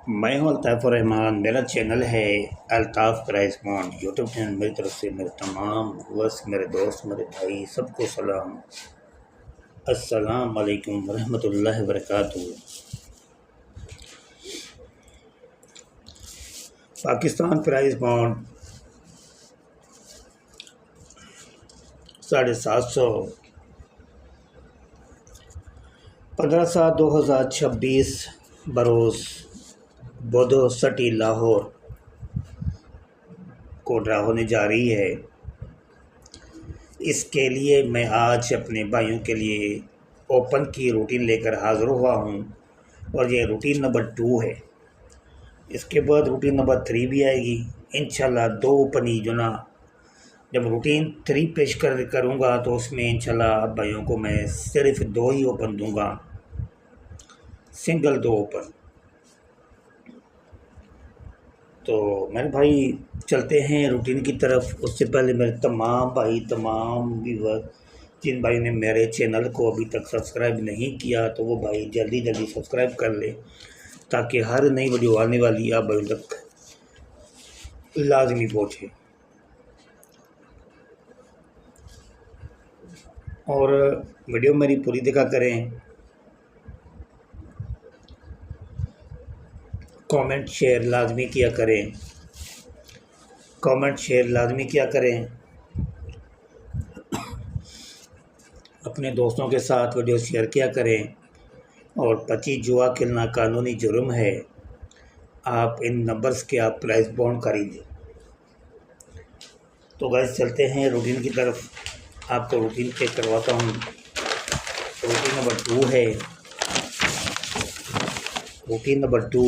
मैं हूं अल्ताफ़ रहमान। मेरा चैनल है Altaf prize bond YouTube channel. मेरी तरफ से मेरे तमाम व्यूअर्स, मेरे दोस्त, मेरे भाई सबको सलाम। अस्सलाम वालेकुम रहमतुल्लाहि व बरकातहू। पाकिस्तान प्राइज़ बॉन्ड 750 15/7/2026 बरोज़ बोदो सिटी लाहौर को ड्रा होने जा रही है। इसके लिए मैं आज अपने भाइयों के लिए ओपन की रूटीन लेकर हाज़िर हुआ हूँ और ये रूटीन नंबर 2 है। इसके बाद रूटीन नंबर 3 भी आएगी इंशाल्लाह। 2 ओपन ही जो ना, जब रूटीन 3 पेश करूँगा तो उसमें इंशाल्लाह भाइयों को मैं सिर्फ 2 ही ओपन दूँगा, सिंगल 2 ओपन। तो मेरे भाई चलते हैं रूटीन की तरफ। उससे पहले मेरे तमाम भाई, तमाम व्यूअर, जिन भाई ने मेरे चैनल को अभी तक सब्सक्राइब नहीं किया तो वो भाई जल्दी जल्दी सब्सक्राइब कर ले, ताकि हर नई वीडियो आने वाली आप भाई तक लाजमी पहुँचे। और वीडियो मेरी पूरी देखा करें, कमेंट शेयर लाजमी किया करें, कमेंट शेयर लाजमी किया करें। अपने दोस्तों के साथ वीडियो शेयर किया करें। और 25 जुआ खेलना कानूनी जुर्म है। आप इन नंबर्स के आप प्राइस बॉन्ड खरीदें। तो गाइस चलते हैं रूटीन की तरफ। आपको रूटीन चेक करवाता हूँ। रूटीन नंबर 2 है। रूटीन नंबर 2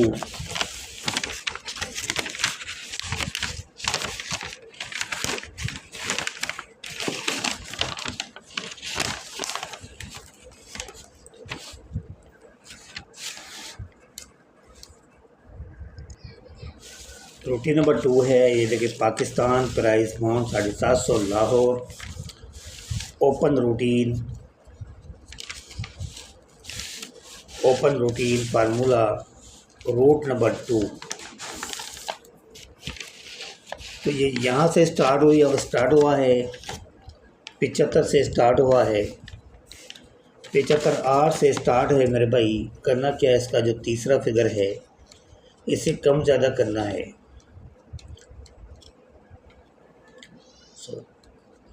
रूटीन नंबर 2 है। ये देखिए, Pakistan price bond 750 Lahore open routine. Open routine formula route number 2। तो ये यहाँ से स्टार्ट हुई, अब स्टार्ट हुआ है 75 से स्टार्ट हुआ है। 75 8 से स्टार्ट है मेरे भाई। करना क्या है, इसका जो तीसरा फिगर है इसे कम ज़्यादा करना है।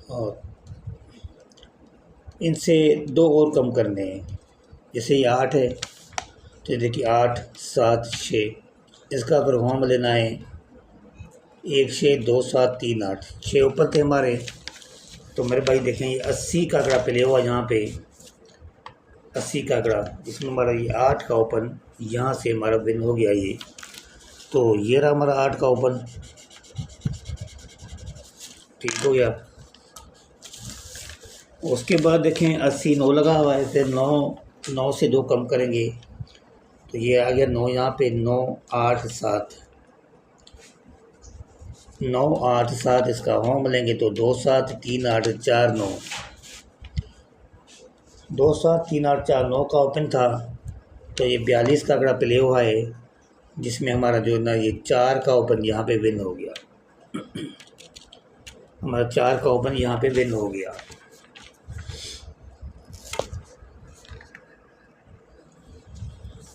और इनसे 2 और कम करने हैं। जैसे ये 8 है तो देखिए 8 7 6, इसका अगर होम लेना है 1 6 2 7 3 8, 6 ऊपर थे हमारे। तो मेरे भाई देखें, ये 80 का आंकड़ा प्ले हुआ यहाँ पे, 80 का आंकड़ा, जिसमें हमारा ये 8 का ओपन यहाँ से हमारा विन हो गया ये। तो ये रहा हमारा 8 का ओपन, ठीक हो गया। उसके बाद देखें 80 9 लगा हुआ है, फिर 9 से 2 कम करेंगे तो ये आ गया 9 यहाँ पे। 9 8 7, 9 8 7, इसका होम लेंगे तो 2 7 3 8 4 9, 2 7 3 8 4 9 का ओपन था। तो ये 42 का आंकड़ा प्ले हुआ है, जिसमें हमारा जो ना ये 4 का ओपन यहाँ पे विन हो गया। हमारा 4 का ओपन यहाँ पे विन हो गया।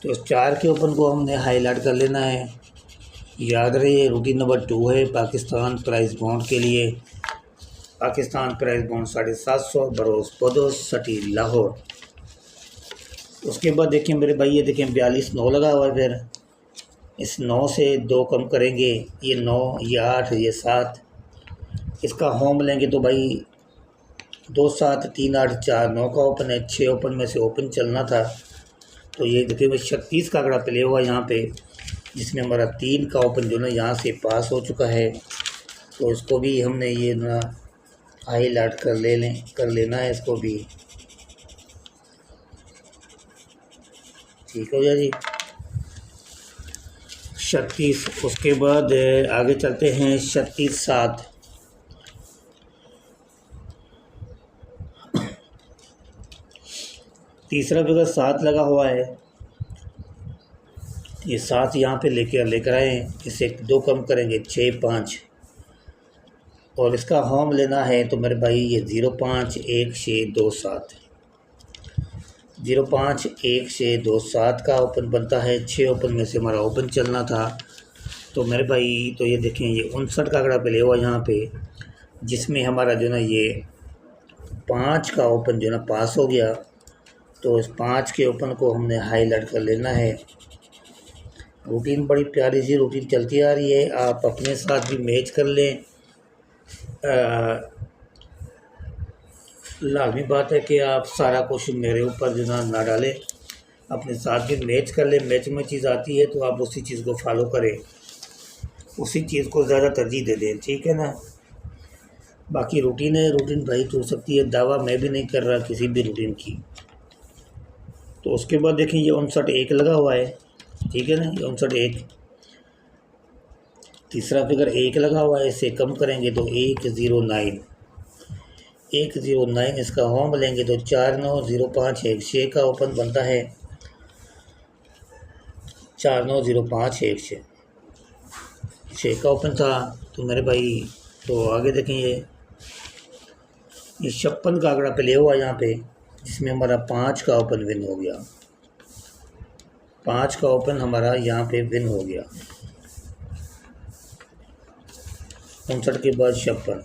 तो इस 4 के ओपन को हमने हाईलाइट कर लेना है। याद रहे, रूटीन नंबर 2 है पाकिस्तान प्राइस बॉन्ड के लिए। पाकिस्तान प्राइस बॉन्ड 750 बरोज़ बोदो सिटी लाहौर। उसके बाद देखिए मेरे भाई, ये देखें 42 9 लगा हुआ है। फिर इस 9 से 2 कम करेंगे, ये 9 ये 8 ये 7, इसका होम लेंगे तो भाई 2 7 3 8 4 9 का ओपन है। 6 ओपन में से ओपन चलना था। तो ये देखिए भाई 36 का आंकड़ा प्ले हुआ यहाँ पे, जिसमें हमारा 3 का ओपन जो ना यहाँ से पास हो चुका है। तो इसको भी हमने ये ना हाईलाइट कर लेना है, इसको भी ठीक हो गया जी। 36। उसके बाद आगे चलते हैं 36 7। तीसरा फिगर 7 लगा हुआ है। ये 7 यहाँ पे लेकर आए हैं, इससे 2 कम करेंगे 6 5, और इसका होम लेना है तो मेरे भाई ये 051627 051627 का ओपन बनता है। 6 ओपन में से हमारा ओपन चलना था, तो मेरे भाई तो ये देखें ये 59 का आंकड़ा प्ले हुआ यहाँ पे, जिसमें हमारा जो ना ये 5 का ओपन जो ना पास हो गया। तो इस 5 के ओपन को हमने हाईलाइट कर लेना है। रूटीन बड़ी प्यारी सी रूटीन चलती आ रही है, आप अपने साथ भी मैच कर लें। लाजमी बात है कि आप सारा कुछ मेरे ऊपर जो ना डालें, अपने साथ भी मैच कर लें। मैच में चीज़ आती है तो आप उसी चीज़ को फॉलो करें, उसी चीज़ को ज़्यादा तरजीह दे दें, ठीक है ना। बाकी रूटीन है, रूटीन भाई टूट सकती है, दावा मैं भी नहीं कर रहा किसी भी रूटीन की। तो उसके बाद देखें ये 59 लगा हुआ है, ठीक है ना, ये 59 तीसरा फिगर 1 लगा हुआ है, इससे कम करेंगे तो 109 इसका होम लेंगे तो 490516 का ओपन बनता है। 490516 का ओपन था तो मेरे भाई तो आगे देखें ये 56 का आंकड़ा प्ले हुआ यहाँ पे, जिसमें हमारा 5 का ओपन विन हो गया। 5 का ओपन हमारा यहाँ पे विन हो गया। 59 के बाद 56,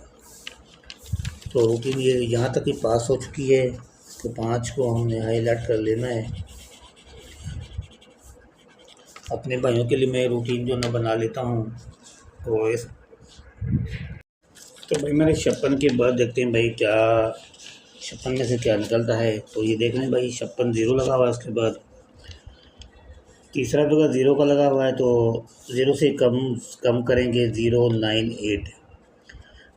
तो रूटीन ये यहाँ तक ही पास हो चुकी है। तो 5 को हमने हाईलाइट कर लेना है। अपने भाइयों के लिए मैं रूटीन जो ना बना लेता हूँ। तो भाई मैंने 56 के बाद देखते हैं भाई क्या 56 में से क्या निकलता है। तो ये देख लें भाई 56 0 लगा हुआ है, उसके बाद तीसरा फिगर 0 का लगा हुआ है, तो 0 से कम करेंगे 098,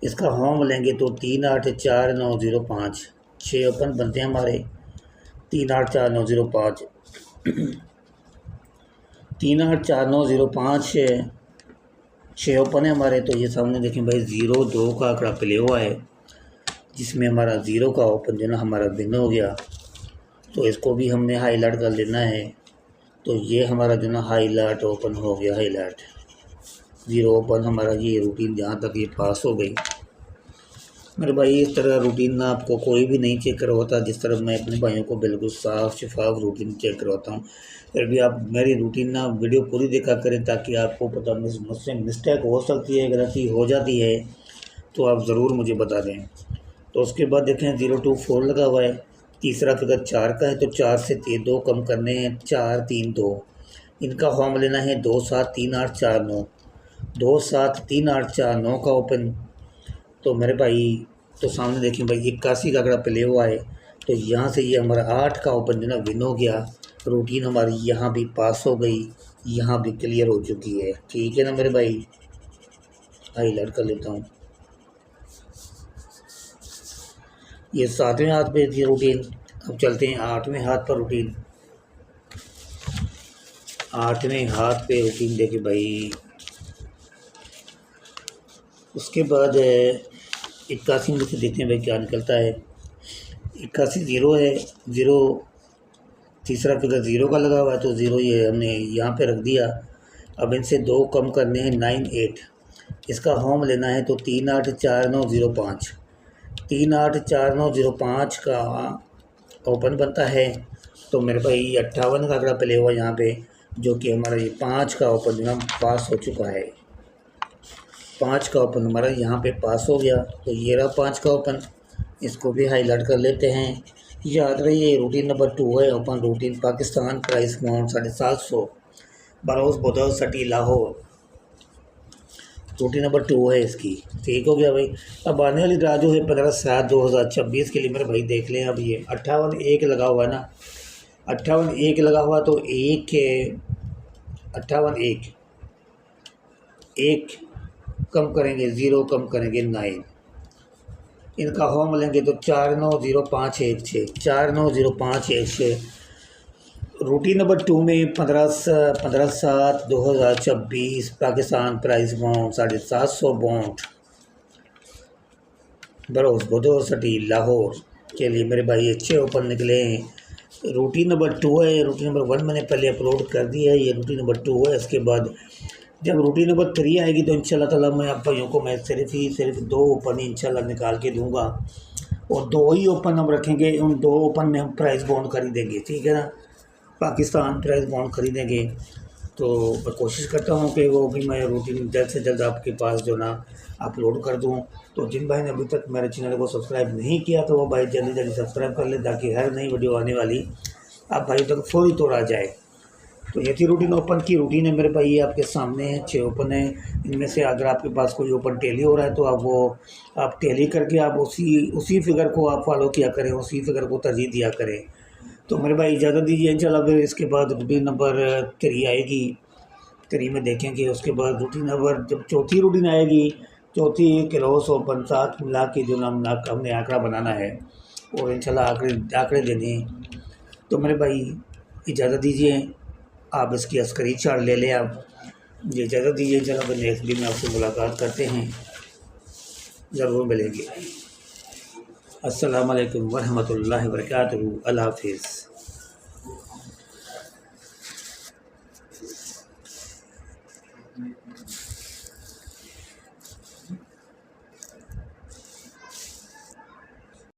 इसका होम लेंगे तो 384905 6 ओपन बनते हैं हमारे। 384905 384905 6 ओपन है हमारे। तो ये सामने देखें भाई 02 का आंकड़ा प्ले हुआ है, जिसमें हमारा 0 का ओपन जो ना हमारा विन हो गया। तो इसको भी हमने हाईलाइट कर लेना है। तो ये हमारा जो ना हाईलाइट ओपन हो गया, हाईलाइट 0 ओपन हमारा ये रूटीन जहाँ तक ये पास हो गई। मेरे भाई इस तरह रूटीन ना आपको कोई भी नहीं चेक करवाता, जिस तरह मैं अपने भाइयों को बिल्कुल साफ़ शफाफ रूटीन चेक करवाता हूँ। फिर भी आप मेरी रूटीन ना वीडियो पूरी देखा करें, ताकि आपको पता मुझसे मिस्टेक हो सकती है, गलती हो जाती है तो आप ज़रूर मुझे बता दें। तो उसके बाद देखें 024 लगा हुआ है, तीसरा फिगर 4 का है, तो 4 से 2 कम करने हैं 432, इनका होम लेना है 273849 273849 का ओपन। तो मेरे भाई तो सामने देखें भाई 81 का आंकड़ा प्ले हुआ है, तो यहाँ से ये हमारा 8 का ओपन जो ना विन हो गया। रूटीन हमारी यहाँ भी पास हो गई, यहाँ भी क्लियर हो चुकी है, ठीक है ना मेरे भाई। हाईलाइट कर लेता हूँ। ये 7वें हाथ पे थी रूटीन, अब चलते हैं 8वें हाथ पर रूटीन। 8वें हाथ पे रूटीन देखे भाई, उसके बाद 81 में से देखते हैं भाई क्या निकलता है। 81 0 है, 0 तीसरा फिगर 0 का लगा हुआ है, तो 0 ये हमने यहाँ पे रख दिया। अब इनसे 2 कम करने हैं 98, इसका होम लेना है तो 384905 384905 का ओपन बनता है। तो मेरे भाई 58 का आंकड़ा प्ले हुआ यहाँ पे, जो कि हमारा ये 5 का ओपन जो ना पास हो चुका है। 5 का ओपन हमारा यहाँ पे पास हो गया। तो ये रहा 5 का ओपन, इसको भी हाईलाइट कर लेते हैं। याद रहिए रूटीन नंबर 2 है open routine, Pakistan price amount 750 बरोज़ बदौल सिटी लाहौर, रूटीन नंबर 2 है इसकी, ठीक हो गया भाई। अब आने वाली रात जो है 15/7/2026 के लिए मेरे भाई देख लें। अब ये 58 लगा हुआ है ना, 58 लगा हुआ, तो 1 कम करेंगे 0 कम करेंगे 9, इनका होम लेंगे तो 490516 490516। रूटीन नंबर 2 में 15/7/2026 पाकिस्तान प्राइस अमाउंट 750 बॉन्ड बरोज़ बदौर सिटी लाहौर के लिए मेरे भाई अच्छे ओपन निकले हैं। रूटीन नंबर 2 है। रूटीन नंबर 1 मैंने पहले अपलोड कर दिया है, ये रूटीन नंबर 2 है। इसके बाद जब रूटीन नंबर 3 आएगी तो इंशाल्लाह ताला मैं आप भाइयों को मैं सिर्फ 2 ओपन ही इंशाल्लाह निकाल के दूंगा, और 2 ही ओपन हम रखेंगे। उन 2 ओपन में हम प्राइस बॉन्ड खरीदेंगे, ठीक है ना, पाकिस्तान प्राइस बॉन्ड खरीदेंगे। तो मैं कोशिश करता हूँ कि वो भी मैं रूटीन जल्द से जल्द आपके पास जो ना अपलोड कर दूँ। तो जिन भाई ने अभी तक मेरे चैनल को सब्सक्राइब नहीं किया तो वो भाई जल्दी जल्दी सब्सक्राइब कर ले, ताकि हर नई वीडियो आने वाली आप भाई तक फौरी तौर आ जाए। तो ये थी रूटीन ओपन की रूटीन है मेरे भाई, ये आपके सामने है। 6 ओपन है, इनमें से अगर आपके पास कोई ओपन टेली हो रहा है तो आप टेली करके आप उसी फिगर को आप फॉलो किया करें, उसी फिगर को तरजीह दिया करें। तो मेरे भाई इजाज़त दीजिए, इंशाल्लाह फिर इसके बाद रूटीन नंबर 3 आएगी, 3 में देखेंगे। उसके बाद रूटीन नंबर जब चौथी रूटीन आएगी, चौथी क्लोज ओपन साथ मिला के जो नाम हमने आंकड़ा बनाना है और इंशाल्लाह आंकड़े देने हैं। तो मेरे भाई इजाज़त दीजिए, आप इसकी स्क्रीन शॉट ले लें। आप मुझे इजाज़त दीजिए, इंशाल्लाह फिर नेक्स्ट वीडियो में आपसे मुलाकात करते हैं, ज़रूर मिलेंगे। अस्सलाम वालेकुम वरहमतुल्लाहि वबरकातुहू। अल्लाह हाफ़िज़।